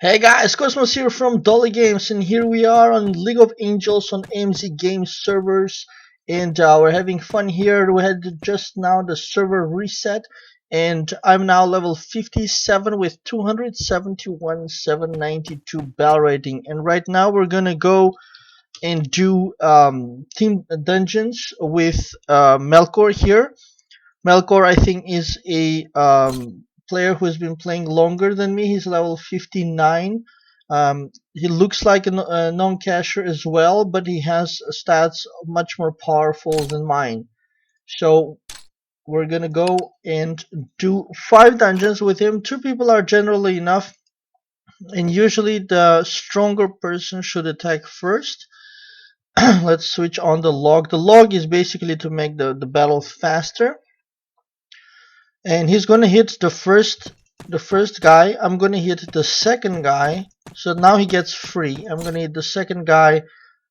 Hey guys, Cosmos here from Dolly Games, and here we are on League of Angels on AMZ Games servers, and we're having fun here. We had just now the server reset, and I'm now level 57 with 271,792 battle rating, and right now we're gonna go and do team dungeons with Melkor here. Melkor, I think, is a player who has been playing longer than me. He's level 59. He looks like a non-cacher as well, but he has stats much more powerful than mine. So we're gonna go and do 5 dungeons with him. 2 people are generally enough, and usually the stronger person should attack first. Let's switch on the log. The log is basically to make the battle faster. And he's gonna hit the first guy. I'm gonna hit the second guy, so now he gets free. I'm gonna hit the second guy,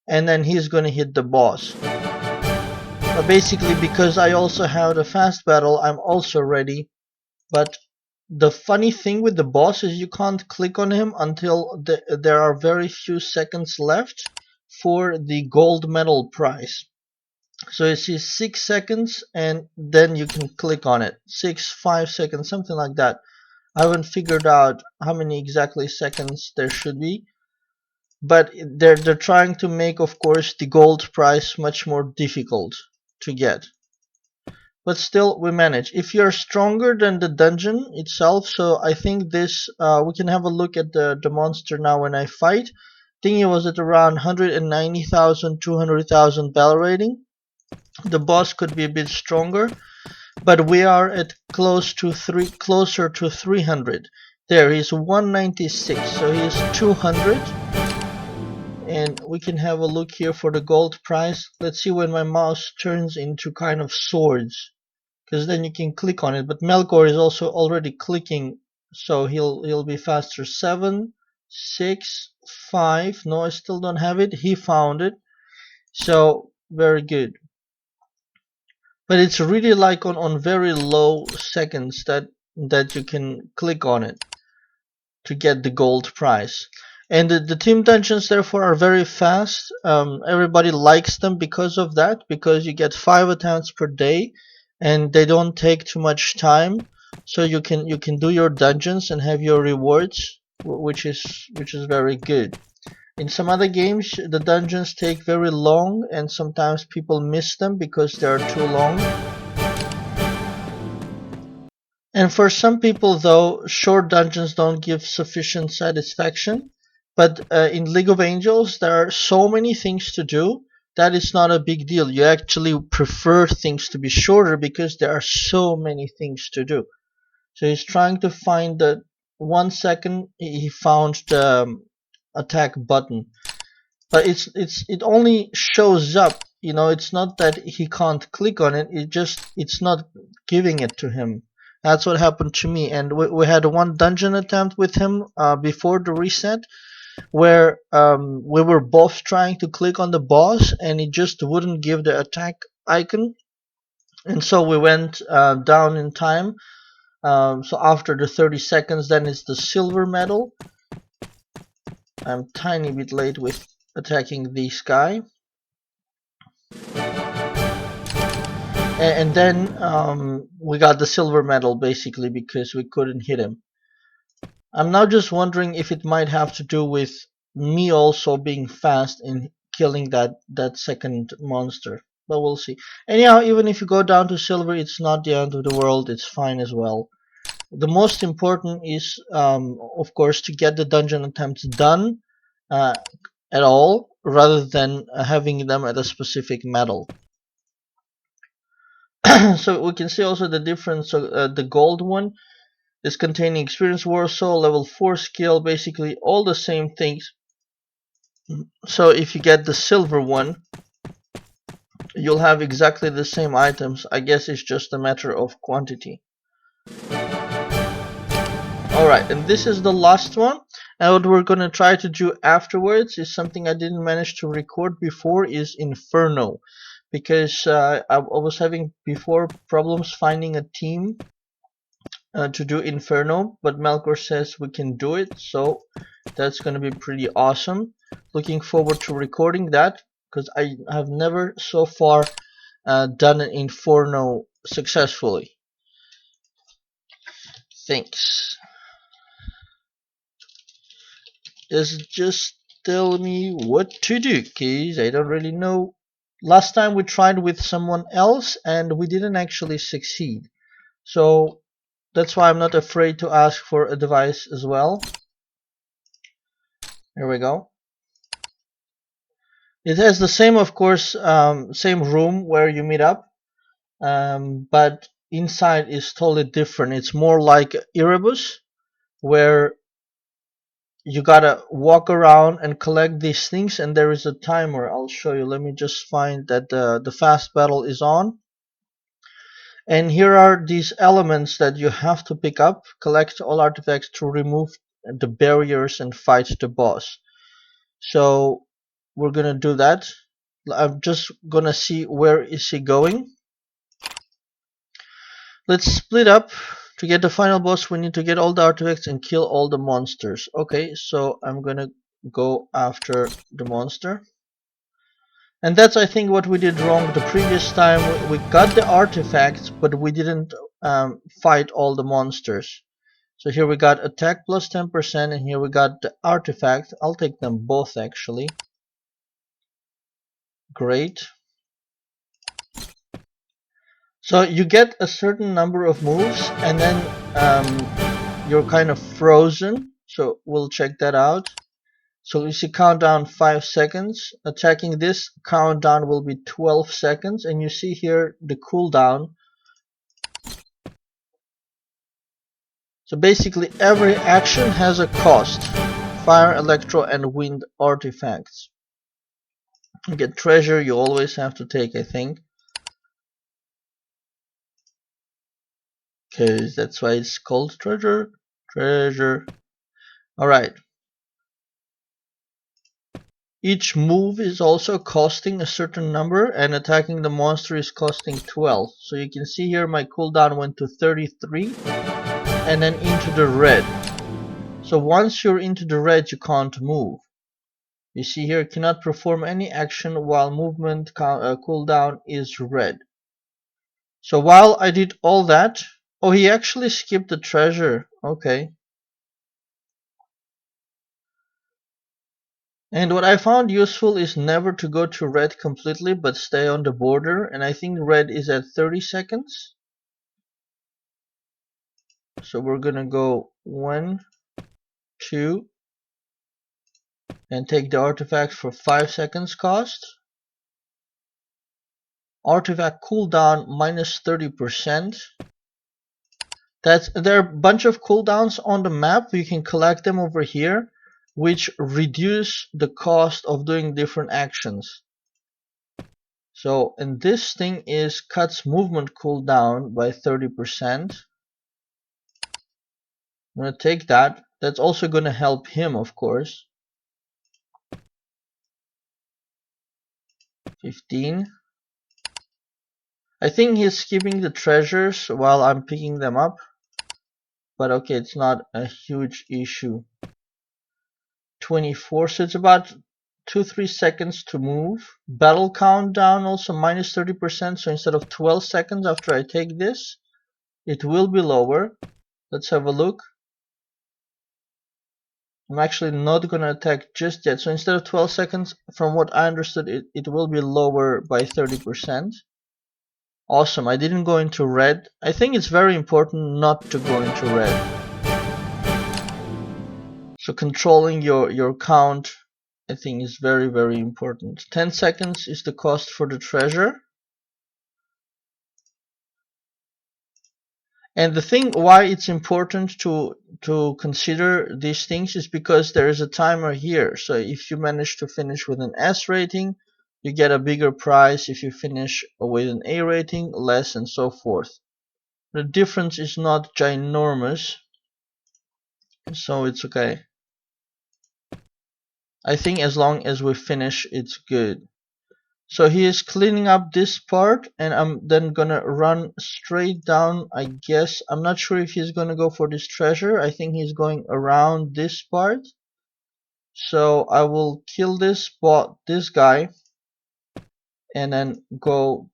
and then he's gonna hit the boss. But basically, because I also have the fast battle, I'm also ready. But the funny thing with the boss is you can't click on him until there are very few seconds left for the gold medal prize. So you see 6 seconds, and then you can click on it. 5 seconds, something like that. I haven't figured out how many exactly seconds there should be, but they're trying to make, of course, the gold prize much more difficult to get. But still, we manage. If you're stronger than the dungeon itself, so I think this we can have a look at the monster now when I fight. I think it was at around 190,000, 200,000 battle rating. The boss could be a bit stronger, but we are at closer to 300. There he's 196, so he's 200. And we can have a look here for the gold prize. Let's see when my mouse turns into kind of swords, because then you can click on it. But Melkor is also already clicking, so he'll be faster. 7, 6, 5. No, I still don't have it. He found it, so very good. But it's really like on very low seconds that you can click on it to get the gold prize. And the team dungeons therefore are very fast. Everybody likes them because of that, because you get 5 attempts per day and they don't take too much time, so you can do your dungeons and have your rewards, which is very good. In some other games, the dungeons take very long, and sometimes people miss them because they are too long. And for some people, though, short dungeons don't give sufficient satisfaction. But in League of Angels, there are so many things to do that it's not a big deal. You actually prefer things to be shorter because there are so many things to do. So he's trying to find the 1 second he found the attack button. But it only shows up, it's not that he can't click on it, it's not giving it to him. That's what happened to me, and we had 1 dungeon attempt with him before the reset, where we were both trying to click on the boss and it just wouldn't give the attack icon, and so we went down in time. So after the 30 seconds, then it's the silver medal. I'm tiny bit late with attacking this guy, and then we got the silver medal basically because we couldn't hit him. I'm now just wondering if it might have to do with me also being fast in killing that second monster, but we'll see. Anyhow, even if you go down to silver, it's not the end of the world, it's fine as well. The most important is, of course, to get the dungeon attempts done at all, rather than having them at a specific medal. So we can see also the difference. So the gold one is containing experience Warsaw, level 4 skill, basically all the same things. So if you get the silver one, you'll have exactly the same items. I guess it's just a matter of quantity. Alright, and this is the last one. And what we're gonna try to do afterwards is something I didn't manage to record before, is Inferno. Because I was having before problems finding a team to do Inferno, but Melkor says we can do it, so that's gonna be pretty awesome. Looking forward to recording that, because I have never so far done an Inferno successfully. Thanks. Just tell me what to do, cause I don't really know. Last time we tried with someone else and we didn't actually succeed. So that's why I'm not afraid to ask for advice as well. Here we go. It has the same, of course, same room where you meet up, but inside is totally different. It's more like Erebus, where you gotta walk around and collect these things, and there is a timer. I'll show you. Let me just find that the fast battle is on. And here are these elements that you have to pick up, collect all artifacts to remove the barriers and fight the boss. So we're gonna do that. I'm just gonna see where is he going. Let's split up. To get the final boss, we need to get all the artifacts and kill all the monsters. Okay, so I'm gonna go after the monster. And that's, I think, what we did wrong the previous time. We got the artifacts, but we didn't fight all the monsters. So here we got attack plus 10%, and here we got the artifact. I'll take them both, actually. Great. So you get a certain number of moves, and then you're kind of frozen. So we'll check that out. So you see countdown 5 seconds. Attacking this countdown will be 12 seconds, and you see here the cooldown. So basically every action has a cost. Fire, electro, and wind artifacts. You get treasure, you always have to take, I think. Because that's why it's called treasure. Treasure. Alright. Each move is also costing a certain number, and attacking the monster is costing 12. So you can see here my cooldown went to 33 and then into the red. So once you're into the red, you can't move. You see here, cannot perform any action while movement cooldown is red. So while I did all that, oh, he actually skipped the treasure. Okay. And what I found useful is never to go to red completely, but stay on the border. And I think red is at 30 seconds. So we're gonna go 1, 2, and take the artifact for 5 seconds cost. Artifact cooldown minus 30%. There are a bunch of cooldowns on the map. You can collect them over here, which reduce the cost of doing different actions. So, and this thing is cuts movement cooldown by 30%. I'm gonna take that. That's also gonna help him, of course. 15. I think he's skipping the treasures while I'm picking them up. But okay, it's not a huge issue. 24, so it's about 2-3 seconds to move. Battle countdown also minus 30%, so instead of 12 seconds after I take this, it will be lower. Let's have a look. I'm actually not gonna attack just yet, so instead of 12 seconds, from what I understood, it will be lower by 30%. Awesome, I didn't go into red. I think it's very important not to go into red. So controlling your count, I think, is very, very important. 10 seconds is the cost for the treasure. And the thing why it's important to consider these things is because there is a timer here. So if you manage to finish with an S rating, you get a bigger prize. If you finish with an A rating, less, and so forth. The difference is not ginormous, so it's okay. I think as long as we finish, it's good. So he is cleaning up this part, and I'm then gonna run straight down. I guess I'm not sure if he's gonna go for this treasure. I think he's going around this part. So I will kill this guy, and then go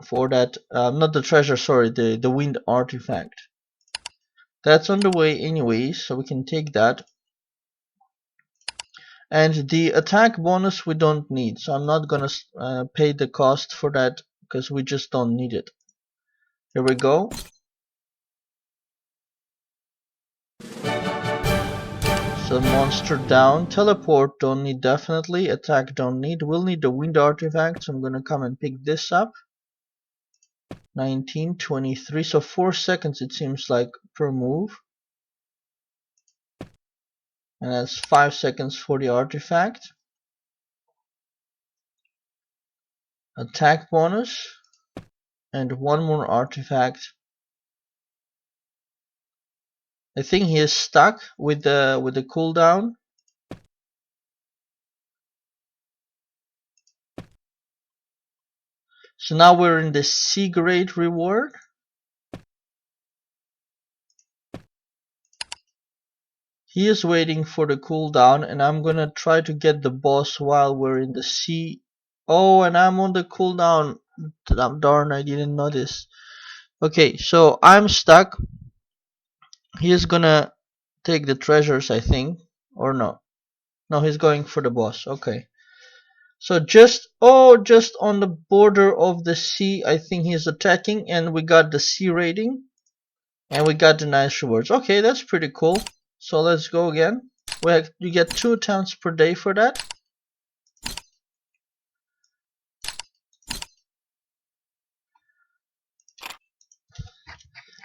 for that. Not the treasure, sorry, the wind artifact. That's on the way anyway, so we can take that. And the attack bonus we don't need, so I'm not gonna pay the cost for that because we just don't need it. Here we go. So monster down. Teleport don't need definitely. Attack don't need. We'll need the wind artifact, so I'm gonna come and pick this up. 19, 23, so 4 seconds it seems like per move. And that's 5 seconds for the artifact. Attack bonus. And one more artifact. I think he is stuck with the cooldown. So now we're in the C grade reward. He is waiting for the cooldown, and I'm gonna try to get the boss while we're in the C. Oh, and I'm on the cooldown. Darn, I didn't notice. Okay, so I'm stuck. He is gonna take the treasures, I think. Or no. No, he's going for the boss. Okay. So just on the border of the C, I think he's attacking, and we got the C rating, and we got the nice rewards. Okay, that's pretty cool. So let's go again. You get 2 attempts per day for that.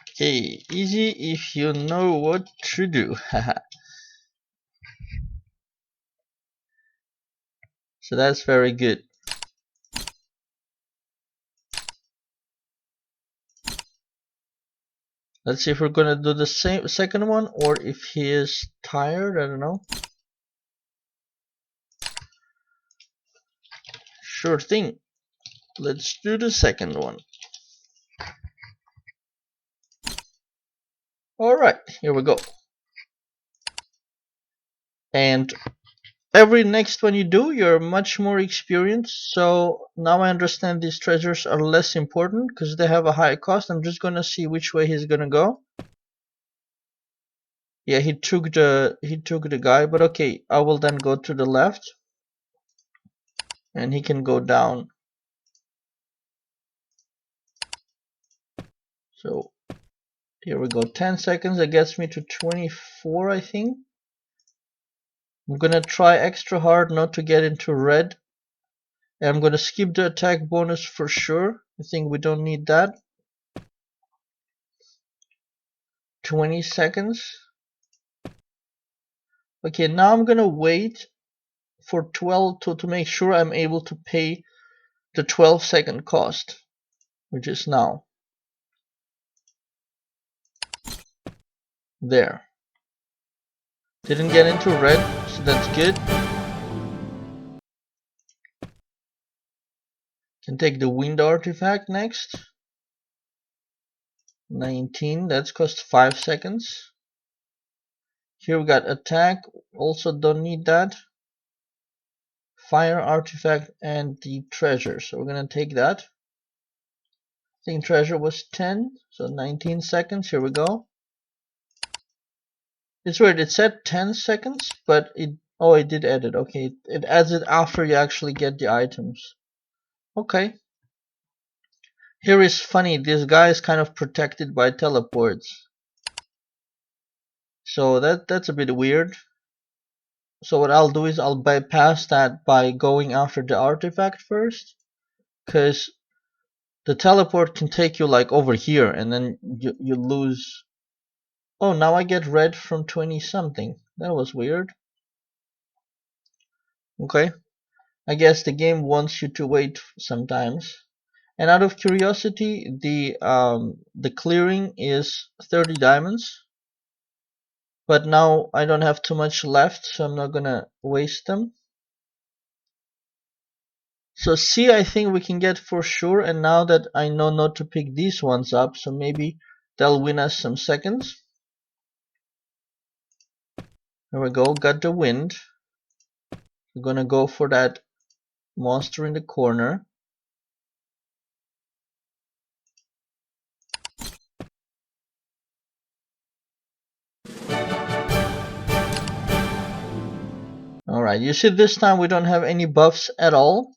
Okay, easy if you know what to do. So that's very good. Let's see if we're gonna do the second one, or if he is tired. I don't know. Sure thing. Let's do the second one. Alright, here we go. And every next one you do, you're much more experienced. So now I understand these treasures are less important because they have a high cost. I'm just gonna see which way he's gonna go. Yeah, he took the guy, but okay, I will then go to the left, and he can go down. So here we go. 10 seconds. That gets me to 24, I think. I'm gonna try extra hard not to get into red. And I'm gonna skip the attack bonus for sure. I think we don't need that. 20 seconds. Okay, now I'm gonna wait for 12 to make sure I'm able to pay the 12-second cost, which is now. There. Didn't get into red, so that's good. Can take the wind artifact next. 19, that's cost 5 seconds. Here we got attack, also don't need that. Fire artifact and the treasure, so we're gonna take that. I think treasure was 10, so 19 seconds. Here we go. It's weird, it said 10 seconds, but it did add it. Okay, it adds it after you actually get the items. Okay. Here is funny, this guy is kind of protected by teleports. So that's a bit weird. So what I'll do is I'll bypass that by going after the artifact first, because the teleport can take you like over here, and then you lose. Oh, now I get red from 20 something. That was weird. Okay, I guess the game wants you to wait sometimes. And out of curiosity, the clearing is 30 diamonds. But now I don't have too much left, so I'm not gonna waste them. So C I think we can get for sure, and now that I know not to pick these ones up, so maybe they'll win us some seconds. There we go, got the wind. We're gonna go for that monster in the corner. Alright, you see this time we don't have any buffs at all.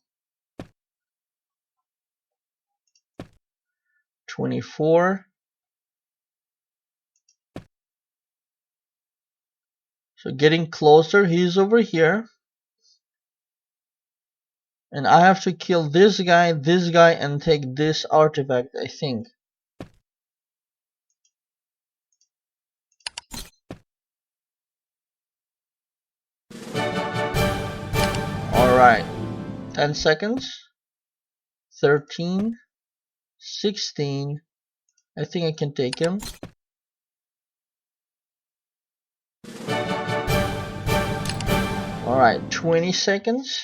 24. So getting closer, he's over here. And I have to kill this guy, and take this artifact, I think. Alright, 10 seconds. 13. 16. I think I can take him. Alright, 20 seconds.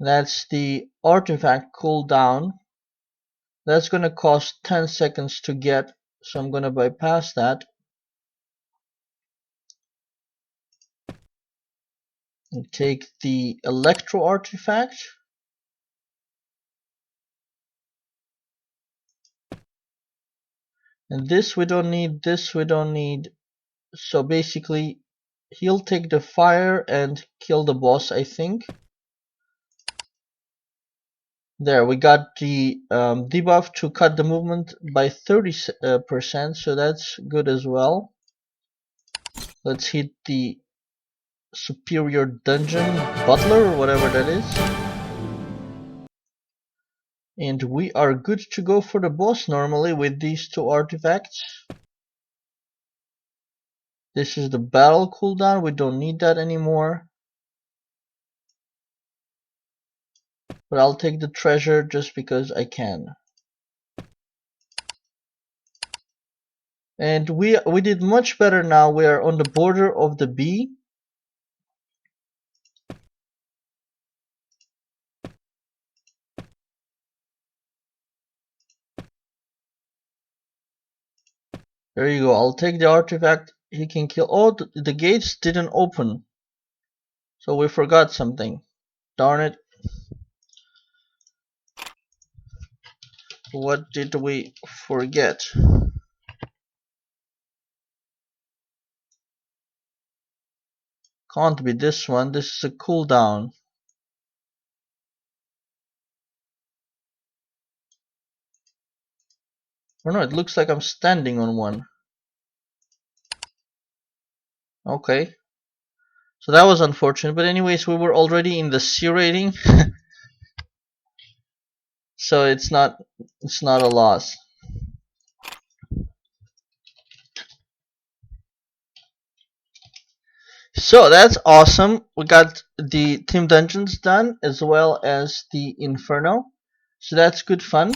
That's the artifact cooldown. That's gonna cost 10 seconds to get, so I'm gonna bypass that. And take the electro artifact. And this we don't need, this we don't need. So basically, he'll take the fire and kill the boss, I think. There, we got the debuff to cut the movement by 30%, so that's good as well. Let's hit the superior dungeon butler or whatever that is. And we are good to go for the boss normally with these two artifacts. This is the battle cooldown, we don't need that anymore. But I'll take the treasure just because I can. And we did much better now. We are on the border of the B. There you go. I'll take the artifact. He can kill. Oh, the gates didn't open. So we forgot something. Darn it. What did we forget? Can't be this one. This is a cooldown. Or no, it looks like I'm standing on one. Okay. So that was unfortunate. But anyways, we were already in the C rating. So it's not a loss. So that's awesome. We got the team dungeons done as well as the Inferno. So that's good fun.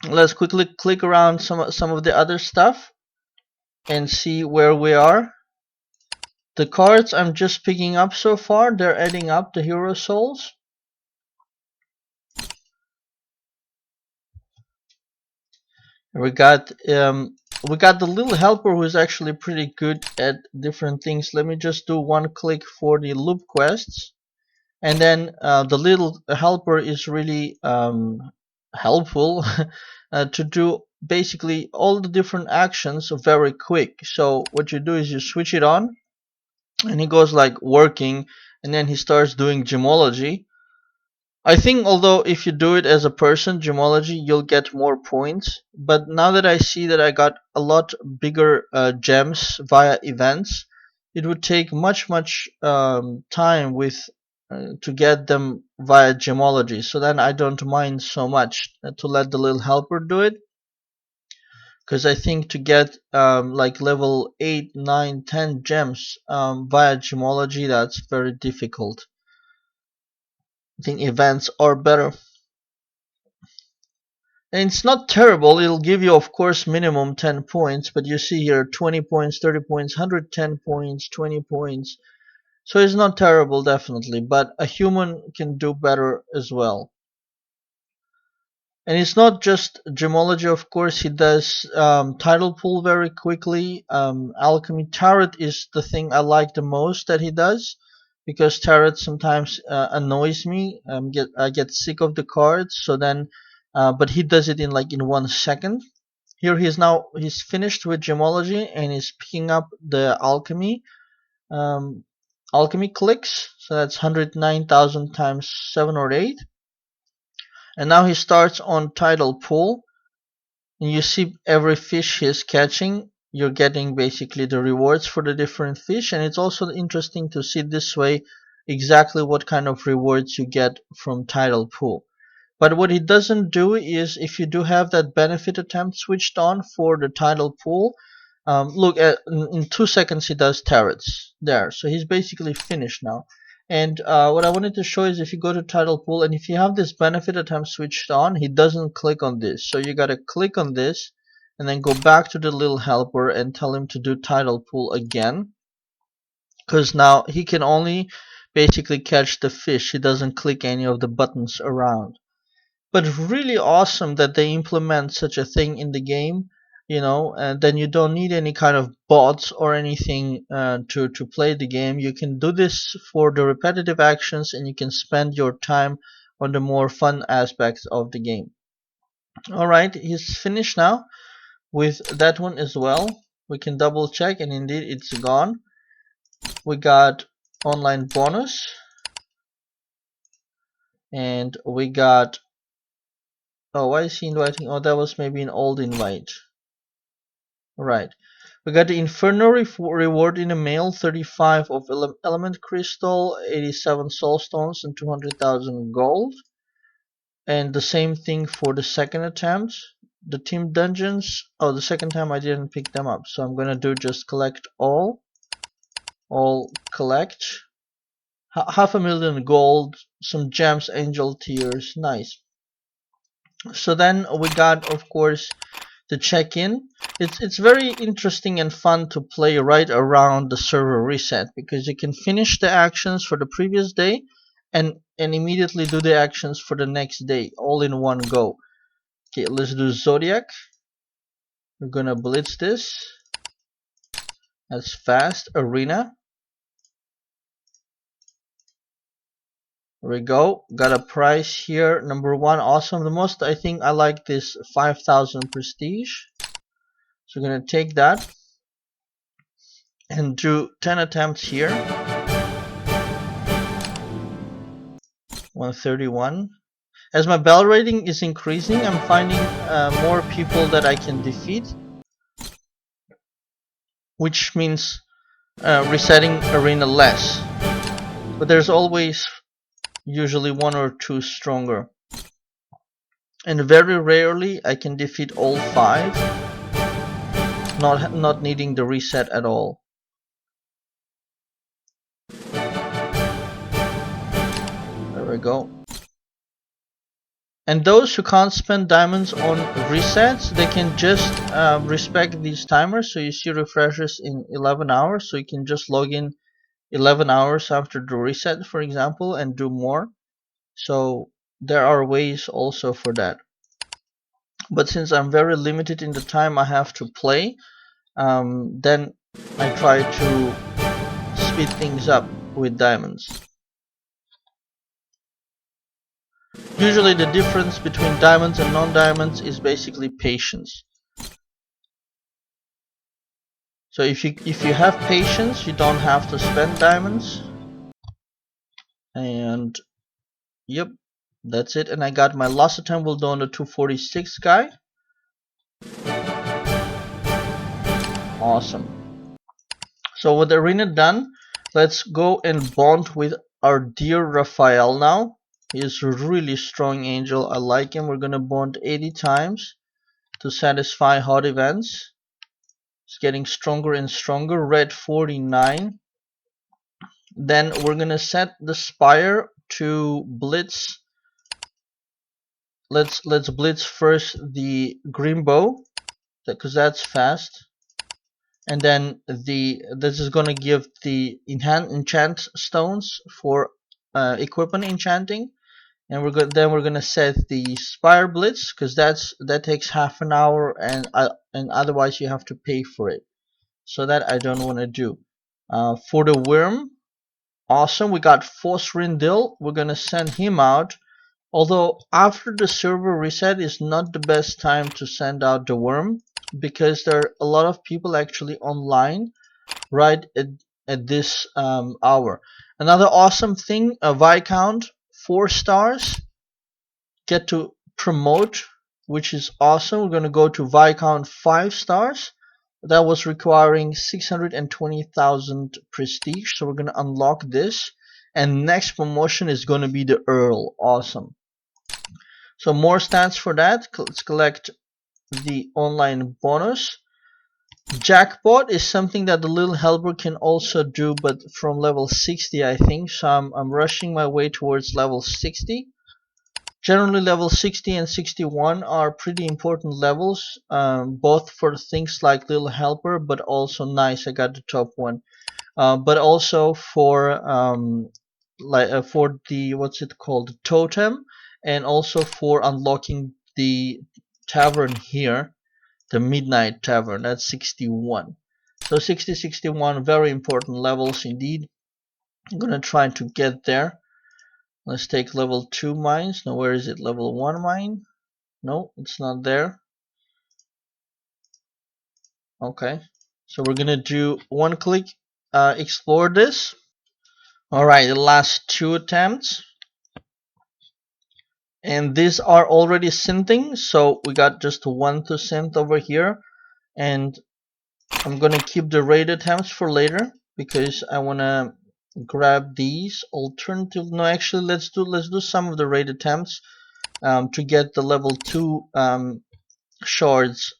Let's quickly click around some of the other stuff and see where we are. The cards I'm just picking up so far, they're adding up the hero souls. We got the little helper who is actually pretty good at different things. Let me just do one click for the loop quests. And then the little helper is really helpful to do basically all the different actions very quick. So what you do is you switch it on and he goes like working, and then he starts doing gemology. I think although if you do it as a person, gemology, you'll get more points. But now that I see that I got a lot bigger gems via events, it would take much time with to get them via gemology. So then I don't mind so much to let the little helper do it. Because I think to get like level 8, 9, 10 gems via gemology, that's very difficult. I think events are better. And it's not terrible. It'll give you, of course, minimum 10 points. But you see here 20 points, 30 points, 110 points, 20 points. So it's not terrible, definitely, but a human can do better as well. And it's not just gemology, of course. He does tidal pool very quickly. Alchemy Tarot is the thing I like the most that he does, because Tarot sometimes annoys me. I get sick of the cards. So then, but he does it in like in 1 second. Here he's finished with gemology and he's picking up the alchemy. Um, Alchemy clicks, so that's 109,000 times 7 or 8. And now he starts on tidal pool. And you see every fish he's catching, you're getting basically the rewards for the different fish. And it's also interesting to see this way exactly what kind of rewards you get from tidal pool. But what he doesn't do is, if you do have that benefit attempt switched on for the tidal pool, look at in 2 seconds he does turrets there. So he's basically finished now. And what I wanted to show is, if you go to tidal pool and if you have this benefit attempt switched on, he doesn't click on this. So you gotta click on this and then go back to the little helper and tell him to do tidal pool again. Because now he can only basically catch the fish. He doesn't click any of the buttons around. But really awesome that they implement such a thing in the game, and then you don't need any kind of bots or anything to play the game. You can do this for the repetitive actions, and you can spend your time on the more fun aspects of the game. Alright, he's finished now with that one as well. We can double check, and indeed it's gone. We got online bonus, and we got, oh, why is he inviting? Oh, that was maybe an old invite. Right. We got the Inferno reward in the mail, 35 of element crystal, 87 soul stones, and 200,000 gold. And the same thing for the second attempt. The team dungeons, oh, the second time I didn't pick them up, so I'm gonna do just collect all collect. Half a million gold, some gems, angel tears, nice. So then we got, of course, the check-in. It's very interesting and fun to play right around the server reset, because you can finish the actions for the previous day and immediately do the actions for the next day all in one go. Okay, let's do Zodiac. We're gonna blitz this. That's fast. Arena. There we go. Got a prize here. Number 1, awesome. The most I think I like this 5,000 prestige. So we're gonna take that and do 10 attempts here. 131. As my bell rating is increasing, I'm finding more people that I can defeat, which means resetting arena less. But there's always usually 1 or 2 stronger. And very rarely I can defeat all 5, not needing the reset at all. There we go. And those who can't spend diamonds on resets, they can just respect these timers. So you see refreshes in 11 hours. So you can just log in 11 hours after the reset, for example, and do more. So there are ways also for that. But since I'm very limited in the time I have to play, then I try to speed things up with diamonds. Usually the difference between diamonds and non-diamonds is basically patience. So if you have patience, you don't have to spend diamonds. And yep, that's it. And I got my last attempt will do on the 246 guy. Awesome. So with the arena done, let's go and bond with our dear Raphael now. He is a really strong angel. I like him. We're gonna bond 80 times to satisfy hot events. It's getting stronger and stronger. Red 49. Then we're gonna set the spire to blitz. Let's blitz first the green bow, because that's fast. and then this is gonna give the enchant stones for equipment enchanting, and we're gonna set the Spire Blitz, because that takes half an hour, and otherwise you have to pay for it. So that I don't want to do. For the worm, awesome. We got Fosrindil. We're gonna send him out. Although after the server reset is not the best time to send out the worm, because there are a lot of people actually online right at this hour. Another awesome thing, a Viscount 4 stars get to promote, which is awesome. We're gonna go to Viscount 5 stars. That was requiring 620,000 prestige, so we're gonna unlock this. And next promotion is gonna be the Earl. Awesome. So more stats for that. Let's collect the online bonus. Jackpot is something that the little helper can also do, but from level 60 I think. So I'm rushing my way towards level 60. Generally level 60 and 61 are pretty important levels, both for things like little helper, but also nice, I got the top one. But also for for the, what's it called, totem, and also for unlocking the tavern here, the Midnight Tavern. That's 61. So 60, 61, very important levels indeed. I'm gonna try to get there. Let's take level 2 mines. Now where is it? Level 1 mine? No, it's not there. Okay, so we're gonna do one click explore this. Alright, the last 2 attempts, and these are already synthing, so we got just 1 to synth over here, and I'm gonna keep the raid attempts for later because I wanna grab these alternative. No, actually let's do some of the raid attempts to get the level 2 shards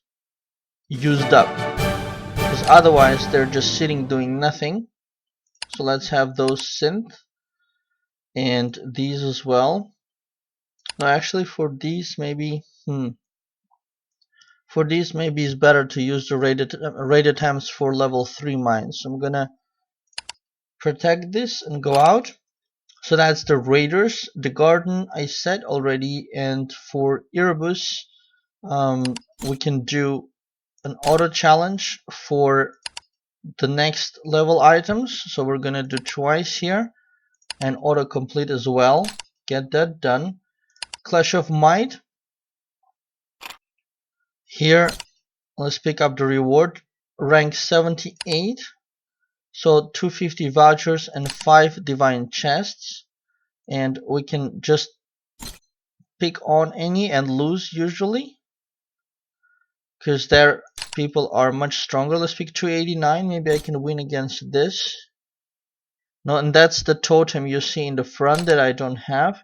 used up, because otherwise they're just sitting doing nothing. So let's have those synth, and these as well. No, actually for these maybe for these maybe it's better to use the raid attempts for level 3 mines. So I'm gonna protect this and go out. So that's the raiders. The garden I said already, and for Erebus we can do an auto challenge for the next level items. So we're gonna do twice here, and auto complete as well. Get that done. Clash of Might. Here let's pick up the reward. Rank 78. So 250 vouchers and 5 divine chests. And we can just pick on any and lose usually, because their people are much stronger. Let's pick 289. Maybe I can win against this. No, and that's the totem you see in the front that I don't have.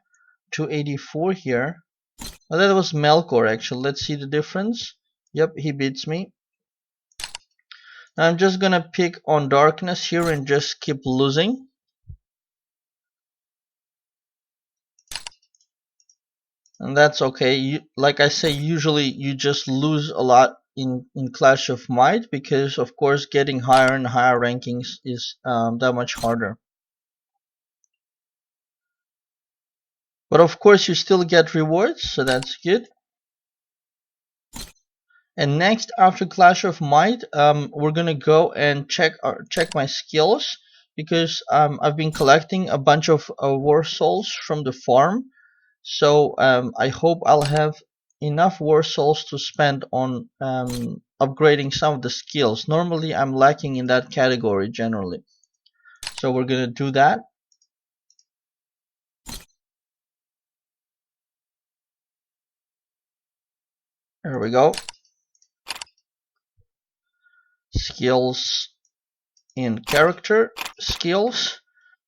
284 here. Oh, that was Melkor actually. Let's see the difference. Yep, he beats me. Now I'm just gonna pick on darkness here and just keep losing. And that's okay. Like I say, usually you just lose a lot in Clash of Might, because of course getting higher and higher rankings is that much harder. But of course you still get rewards, so that's good. And next, after Clash of Might, we're gonna go and check my skills, because I've been collecting a bunch of war souls from the farm. So I hope I'll have enough war souls to spend on upgrading some of the skills. Normally I'm lacking in that category generally. So we're gonna do that. There we go. Skills in character, skills.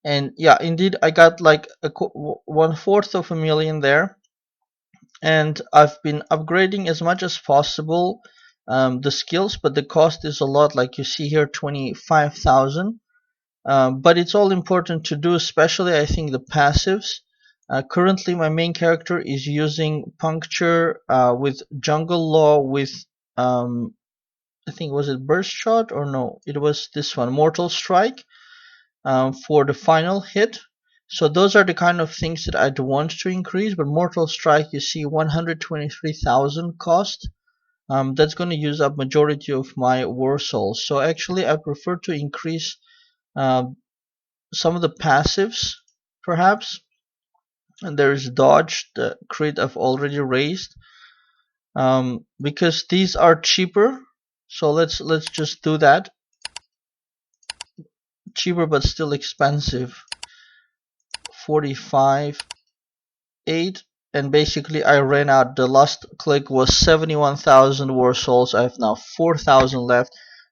And yeah, indeed I got like 1/4 of a million there. And I've been upgrading as much as possible the skills, but the cost is a lot. Like you see here, 25,000. But it's all important to do, especially I think the passives. Currently my main character is using puncture with jungle law with I think, was it burst shot or no? It was this one, mortal strike, for the final hit. So those are the kind of things that I'd want to increase. But mortal strike, you see, 123,000 cost. That's going to use up majority of my war souls. So actually, I prefer to increase some of the passives, perhaps. And there is dodge, the crit I've already raised, because these are cheaper. So let's just do that. Cheaper but still expensive. 45, 8, and basically I ran out. The last click was 71,000 war souls. I have now 4,000 left.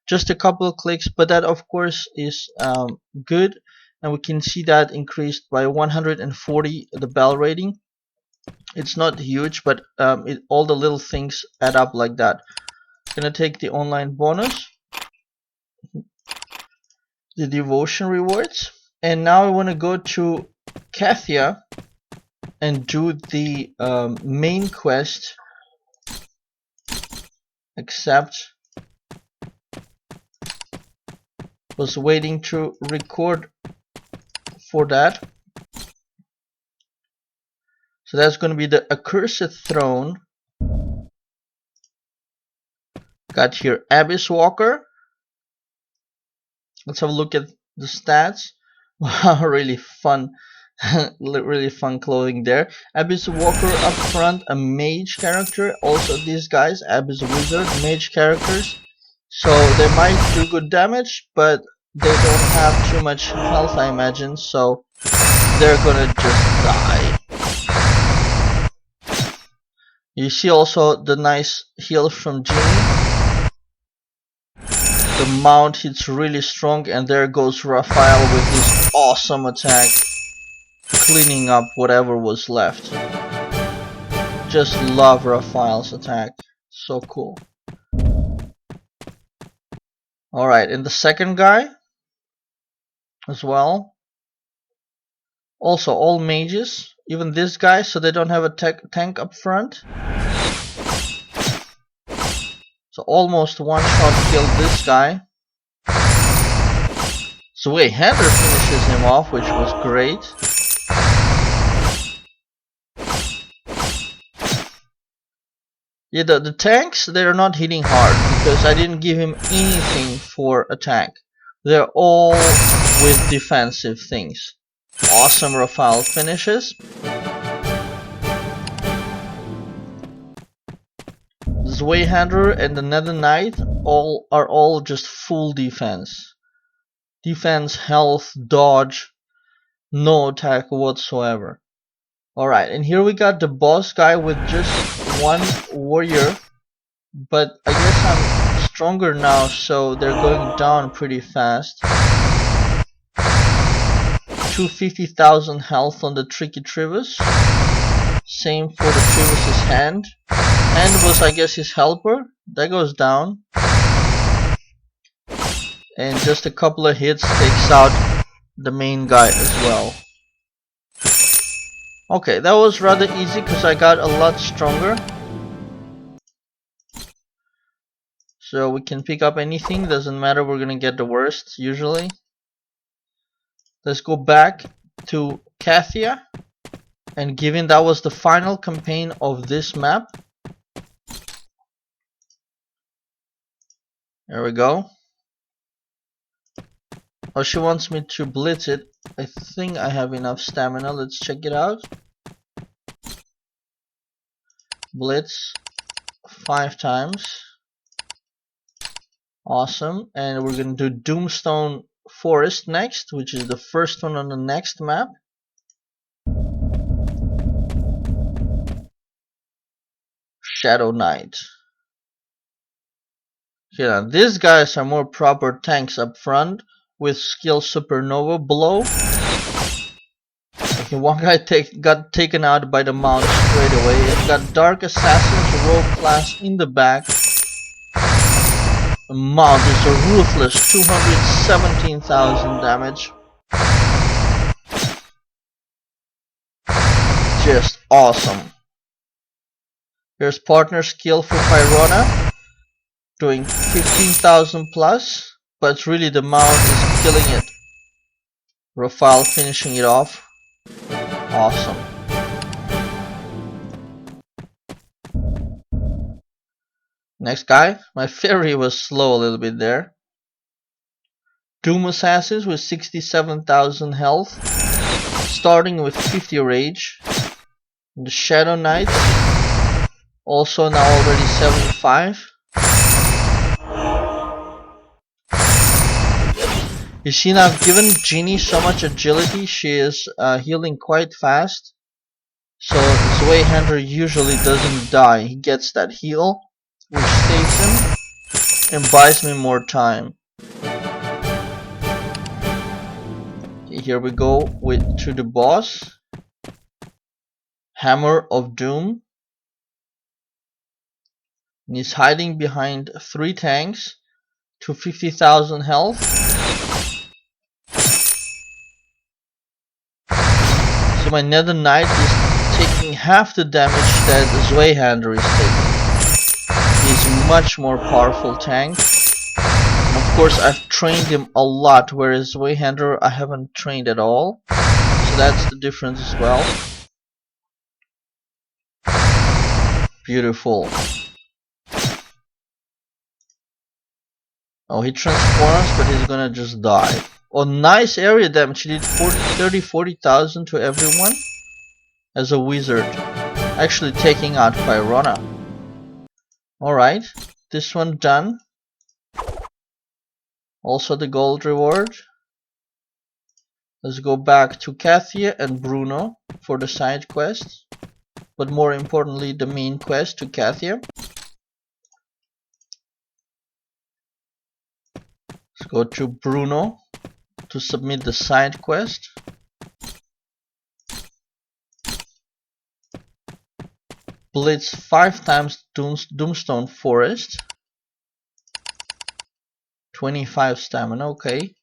Just a couple of clicks, but that of course is good, and we can see that increased by 140 the bell rating. It's not huge, but all the little things add up like that. Gonna take the online bonus, the devotion rewards, and now I want to go to Kathia and do the main quest. Accept. Was waiting to record for that. So that's going to be the accursed throne. Got here Abyss Walker. Let's have a look at the stats. Wow, really fun. Really fun clothing there. Abyss Walker up front, a mage character. Also these guys, Abyss Wizard, mage characters. So they might do good damage, but they don't have too much health, I imagine. So they're gonna just die. You see also the nice heal from Genie. The mount hits really strong, and there goes Raphael with his awesome attack, cleaning up whatever was left. Just love Raphael's attack. So cool. Alright, and the second guy as well. Also all mages, even this guy, so they don't have a tank up front. So almost one shot killed this guy. So wait, Hander finishes him off, which was great. Yeah, the tanks, they're not hitting hard because I didn't give him anything for attack. They're all with defensive things. Awesome Raphael finishes. Zweihander and the Nether Knight are all just full defense. Defense, health, dodge, no attack whatsoever. Alright, and here we got the boss guy with just one warrior, but I guess I'm stronger now, so they're going down pretty fast. 250,000 health on the Tricky Trivis. Same for the Trivis's hand. Hand was, I guess, his helper. That goes down. And just a couple of hits takes out the main guy as well. Okay, that was rather easy because I got a lot stronger. So we can pick up anything, doesn't matter, we're gonna get the worst usually. Let's go back to Kathia. And given that was the final campaign of this map, there we go. Oh, she wants me to blitz it. I think I have enough stamina. Let's check it out. Blitz 5 times. Awesome. And we're gonna do Doomstone Forest next, which is the first one on the next map. Shadow Knight. Okay, now these guys are more proper tanks up front with skill Supernova Blow. Okay, one guy got taken out by the mount straight away. It got Dark Assassin's Rogue class in the back. The mount is a ruthless 217,000 damage. Just awesome. Here's partner skill for Pyrona. doing 15,000 plus, but really the mount is killing it. Raphael finishing it off. Awesome. Next guy. My fairy was slow a little bit there. Doom Assassins with 67,000 health, starting with 50 rage. The Shadow Knights, also now already 75. You see now, I've given Jeannie so much agility, she is healing quite fast. So Zweihander usually doesn't die. He gets that heal, which saves him and buys me more time. Here we go to the boss. Hammer of Doom. And he's hiding behind 3 tanks to 50,000 health. So my Nether Knight is taking half the damage that Zweihander is taking. He's much more powerful tank. And of course I've trained him a lot, whereas Zweihander I haven't trained at all. So that's the difference as well. Beautiful. Oh, he transforms, but he's gonna just die. Oh, nice area damage. He did 40,000 to everyone as a wizard. Actually taking out Pyrona. Alright, this one done. Also the gold reward. Let's go back to Kathia and Bruno for the side quests. But more importantly, the main quest to Kathia. Let's go to Bruno to submit the side quest. Blitz 5 times Doomstone Forest. 25 stamina, okay.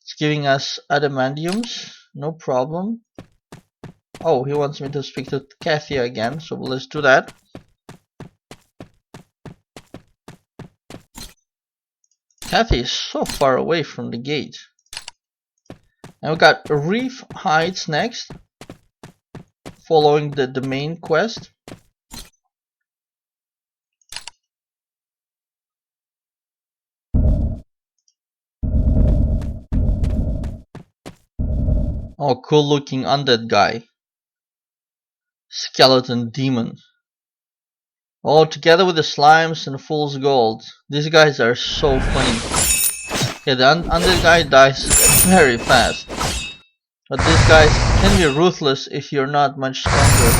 It's giving us adamantiums, no problem. Oh, he wants me to speak to Kathia again, so let's do that. Kathy is so far away from the gate. And we got Reef Heights next, following the main quest. Oh, cool looking undead guy. Skeleton demon. All together with the slimes and fool's gold. These guys are so funny. Yeah, the undead guy dies very fast. But these guys can be ruthless if you're not much stronger.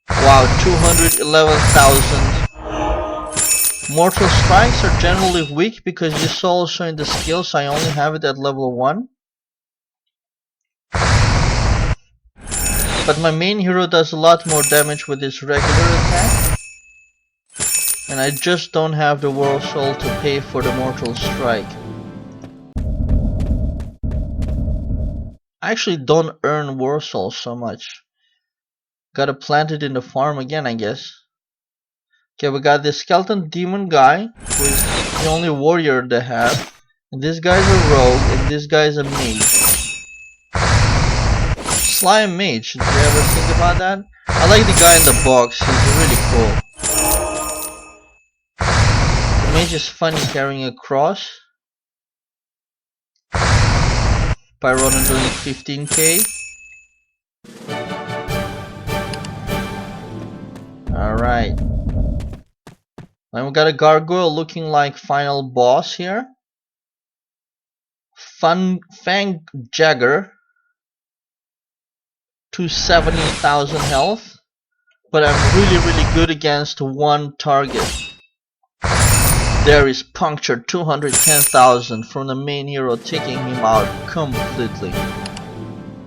Wow, 211,000. Mortal strikes are generally weak because you saw also in the skills I only have it at level 1. But my main hero does a lot more damage with his regular attack. And I just don't have the World Soul to pay for the Mortal Strike. I actually don't earn World Soul so much. Gotta plant it in the farm again, I guess. Okay, we got this Skeleton Demon guy, who is the only warrior they have. And this guy's a rogue, and this guy's a mage. Slime mage, did you ever think about that? I like the guy in the box, he's really cool. The mage is funny carrying a cross. Pyrona doing 15k. Alright. Then we got a gargoyle looking like final boss here. Fang Jagger. 270,000 health. But I'm really good against one target. There is punctured 210,000 from the main hero, taking him out completely.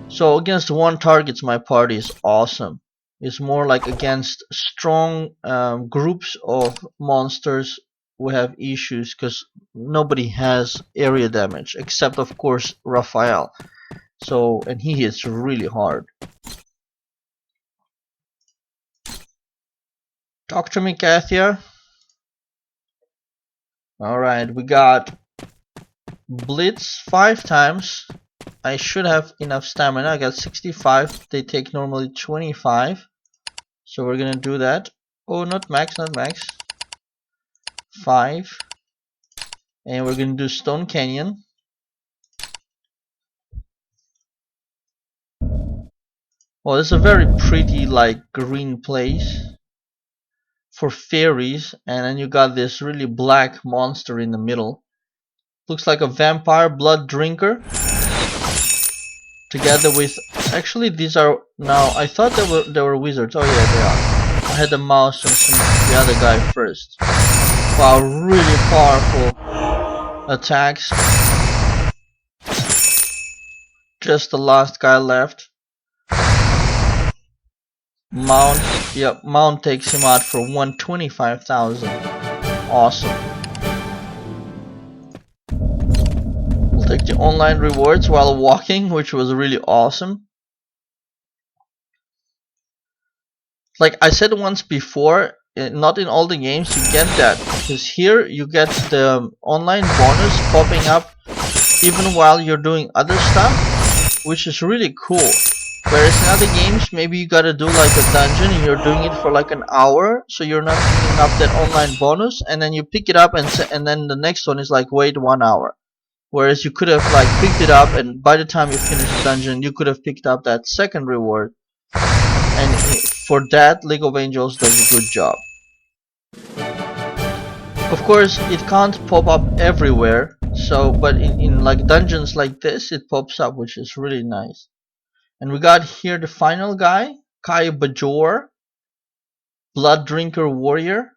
So against one target my party is awesome. It's more like against strong groups of monsters we have issues because nobody has area damage except of course Raphael. So, and he hits really hard. Talk to me, Kathia. Alright, we got Blitz 5 times. I should have enough stamina. I got 65. They take normally 25. So we're gonna do that. Oh, not max, not max. 5. And we're gonna do Stone Canyon. Well, it's a very pretty, like, green place for fairies. And then you got this really black monster in the middle. Looks like a vampire blood drinker. Together with, actually these are now, I thought they were wizards. Oh yeah, they are. I had the mouse and the other guy first. Wow, really powerful attacks. Just the last guy left. Mount, yep, Mount takes him out for 125,000. Awesome. We'll take the online rewards while walking, which was really awesome. Like I said once before, not in all the games you get that, because here you get the online bonus popping up even while you're doing other stuff, which is really cool. Whereas in other games, maybe you gotta do like a dungeon and you're doing it for like an hour, so you're not picking up that online bonus, and then you pick it up and then the next one is like wait 1 hour. Whereas you could have like picked it up, and by the time you finish the dungeon, you could have picked up that second reward. And for that, League of Angels does a good job. Of course, it can't pop up everywhere, so but in like dungeons like this, it pops up, which is really nice. And we got here the final guy, Kai Bajor, Blood Drinker Warrior.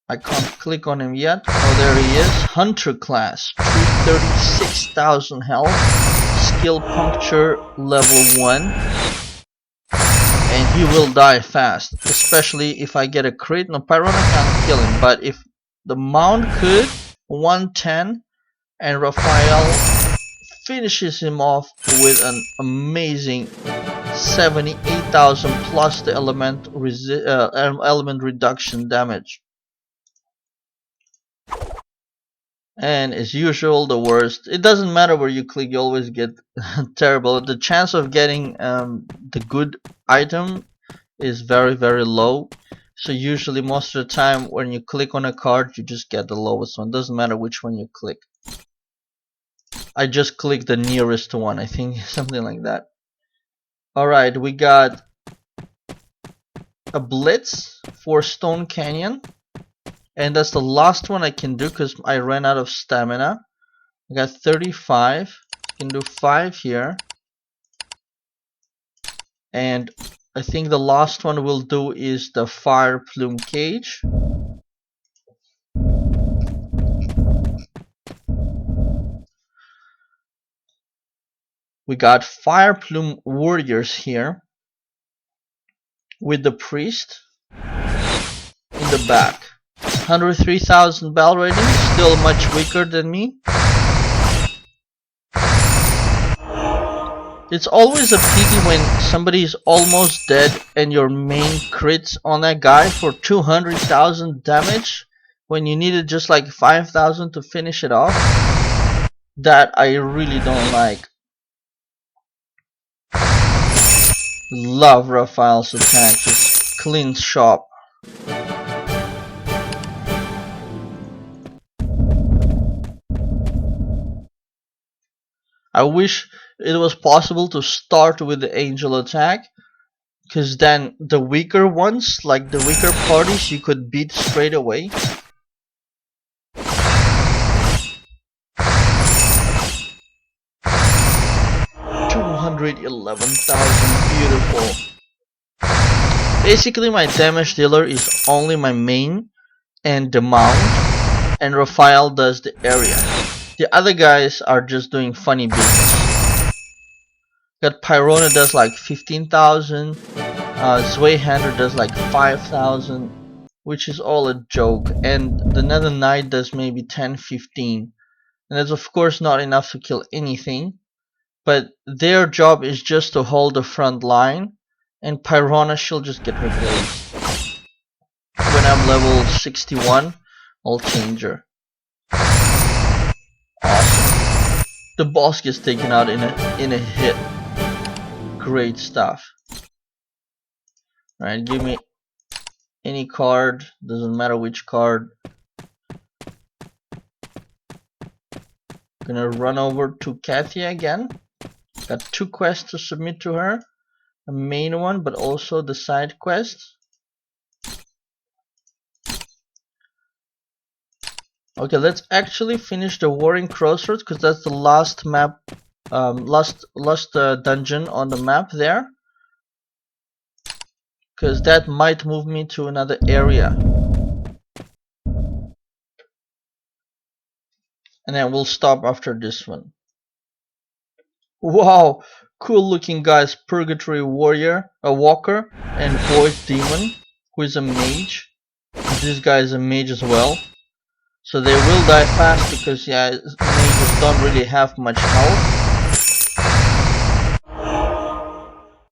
I can't click on him yet. Oh, there he is. Hunter class, 336,000 health, skill puncture level 1. And he will die fast, especially if I get a crit. No, Pyrona can't kill him, but if the Mount could, 110, and Raphael finishes him off with an amazing 78,000 plus the element reduction damage. And as usual, the worst. It doesn't matter where you click, you always get terrible. The chance of getting the good item is very, very low. So usually most of the time when you click on a card, you just get the lowest one. Doesn't matter which one you click. I just clicked the nearest one, I think, something like that. Alright, we got a Blitz for Stone Canyon. And that's the last one I can do because I ran out of stamina. I got 35. I can do 5 here. And I think the last one we'll do is the Fire Plume Cage. We got Fire Plume Warriors here with the Priest in the back. 103,000 bell rating, still much weaker than me. It's always a pity when somebody is almost dead and your main crits on that guy for 200,000 damage when you needed just like 5,000 to finish it off. That I really don't like. Love Raphael's attacks, it's clean shop. I wish it was possible to start with the angel attack, because then the weaker ones, like the weaker parties, you could beat straight away. $211,000, beautiful. Basically my damage dealer is only my main and the Mount, and Raphael does the area. The other guys are just doing funny business. Got Pyrona does like 15,000, Zweihander does like 5,000, which is all a joke, and the Nether Knight does maybe 10-15, and that's of course not enough to kill anything, but their job is just to hold the front line, and Pyrona she'll just get replaced. When I'm level 61, All changer. Awesome. The boss gets taken out in a hit. Great stuff. Alright, give me any card, doesn't matter which card. Gonna run over to Kathia again. Got 2 quests to submit to her. A main one, but also the side quest. Okay, let's actually finish the Warring Crossroads because that's the last map, last dungeon on the map there. Because that might move me to another area. And then we'll stop after this one. Wow, cool looking guys. Purgatory Warrior, a Walker, and Void Demon, who is a mage. This guy is a mage as well. So they will die fast because yeah, mages don't really have much health.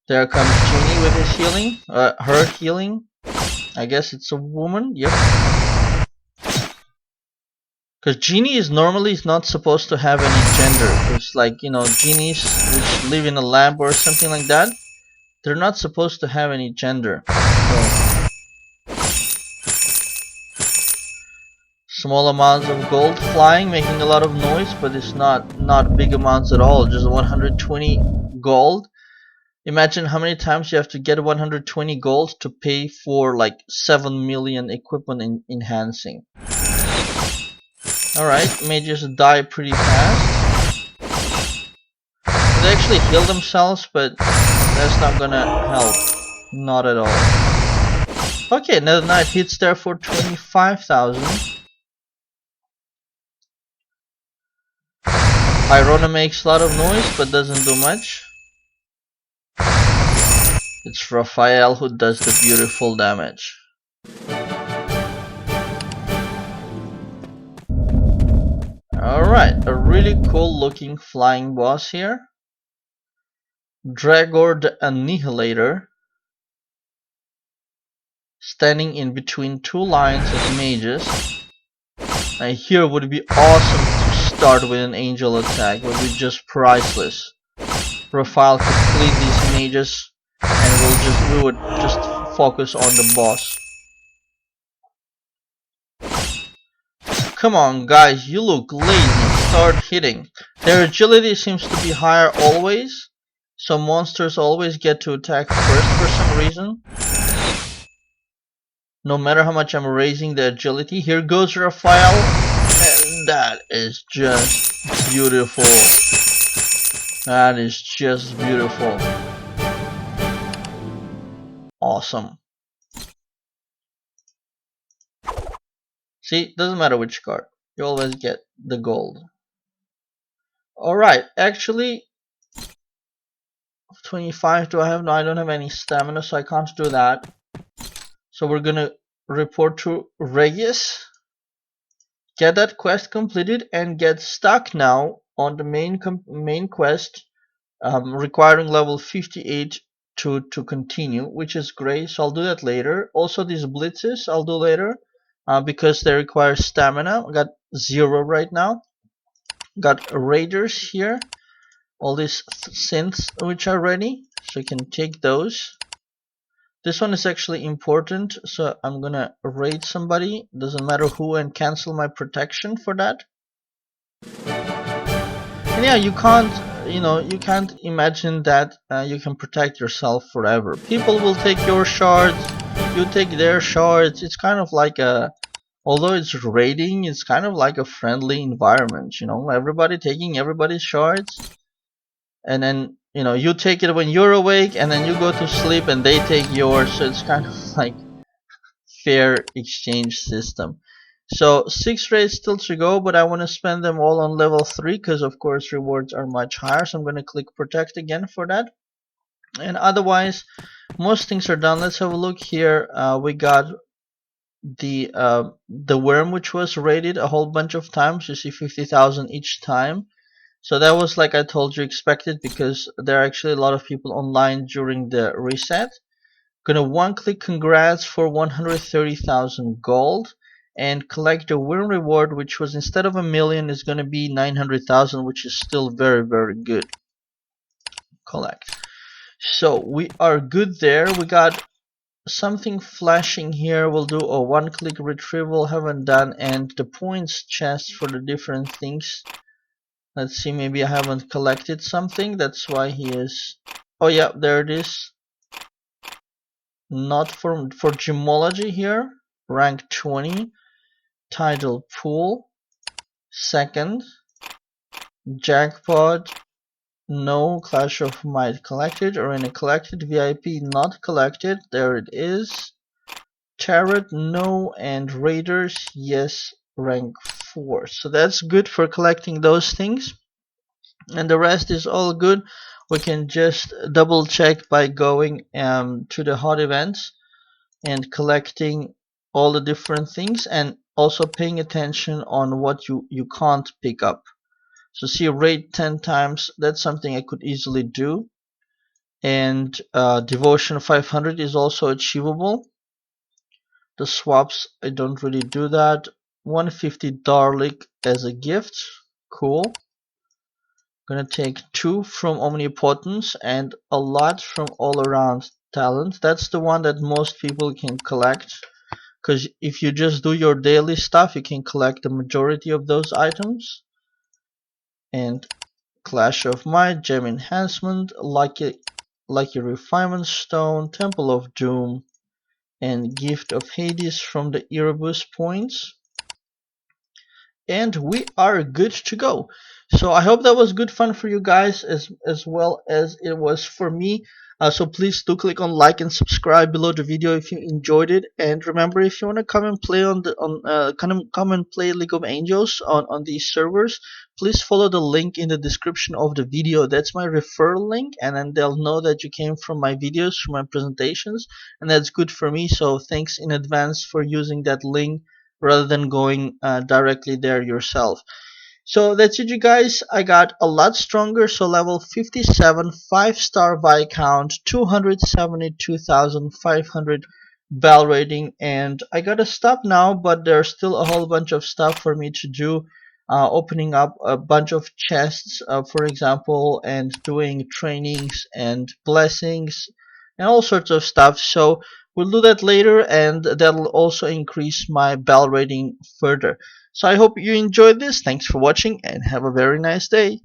There comes Genie with his healing, her healing. I guess it's a woman, yep. Because Genie is normally not supposed to have any gender. It's like, you know, genies which live in a lamp or something like that, they're not supposed to have any gender. So, small amounts of gold flying, making a lot of noise, but it's not big amounts at all. Just 120 gold. Imagine how many times you have to get 120 gold to pay for like 7 million equipment enhancing. Alright, mages die pretty fast. They actually heal themselves, but that's not gonna help. Not at all. Okay, another knight hits there for 25,000. Irona makes a lot of noise, but doesn't do much. It's Raphael who does the beautiful damage. Alright, a really cool looking flying boss here. Dragor the Annihilator. Standing in between 2 lines of mages. And here would be awesome to start with an angel attack. Would be just priceless. Raphael could fleet these mages and we would just focus on the boss. Come on guys, you look lazy, start hitting. Their agility seems to be higher always, so monsters always get to attack first for some reason. No matter how much I'm raising the agility. Here goes Raphael, and that is just beautiful. That is just beautiful. Awesome. See, doesn't matter which card, you always get the gold. Alright, actually 25 do I have? No, I don't have any stamina, so I can't do that. So we're gonna report to Regis, get that quest completed, and get stuck now on the main quest, requiring level 58 to continue, which is great. So I'll do that later. Also these blitzes I'll do later. Because they require stamina. I got 0 right now. Got raiders here. All these synths which are ready, so you can take those. This one is actually important, so I'm gonna raid somebody, doesn't matter who, and cancel my protection for that. And yeah, you can't imagine that you can protect yourself forever. People will take your shards, you take their shards. It's kind of like although it's raiding, it's kind of like a friendly environment, you know, everybody taking everybody's shards, and then, you know, you take it when you're awake, and then you go to sleep and they take yours, so it's kind of like fair exchange system. So 6 raids still to go, but I want to spend them all on level 3 because of course rewards are much higher, so I'm going to click protect again for that. And otherwise most things are done. Let's have a look here. We got the worm, which was raided a whole bunch of times. You see 50,000 each time, so that was, like I told you, expected because there are actually a lot of people online during the reset. Gonna one click congrats for 130,000 gold, and collect the win reward, which was instead of 1,000,000 is going to be 900,000, which is still very good. Collect. So we are good there. We got something flashing here. We'll do a one-click retrieval, haven't done, and the points chest for the different things. Let's see, maybe I haven't collected something, that's why he is... Oh yeah, there it is. Not for gemology here. Rank 20. Title pool. Second. Jackpot. No. Clash of Might collected. Arena collected. VIP not collected. There it is. Tarot no. And Raiders yes. Rank 4. So that's good for collecting those things. And the rest is all good. We can just double check by going to the hot events and collecting all the different things, and also paying attention on what you can't pick up. So see, rate 10 times, that's something I could easily do. And devotion 500 is also achievable. The swaps, I don't really do that. 150 Darlic as a gift, cool. Gonna take 2 from Omnipotence and a lot from All Around Talent. That's the one that most people can collect, because if you just do your daily stuff, you can collect the majority of those items. And Clash of Might, Gem Enhancement, Lucky Refinement Stone, Temple of Doom, and Gift of Hades from the Erebus points. And we are good to go. So I hope that was good fun for you guys as well as it was for me. So please do click on like and subscribe below the video if you enjoyed it. And remember, if you want to come and play come and play League of Angels on these servers, please follow the link in the description of the video. That's my referral link, and then they'll know that you came from my videos, from my presentations, and that's good for me. So thanks in advance for using that link rather than going directly there yourself. So that's it, you guys. I got a lot stronger. So level 57, 5-star Viscount, 272,500 bell rating, and I gotta stop now, but there's still a whole bunch of stuff for me to do. Opening up a bunch of chests, for example, and doing trainings and blessings and all sorts of stuff. So we'll do that later, and that'll also increase my bell rating further. So I hope you enjoyed this. Thanks for watching and have a very nice day.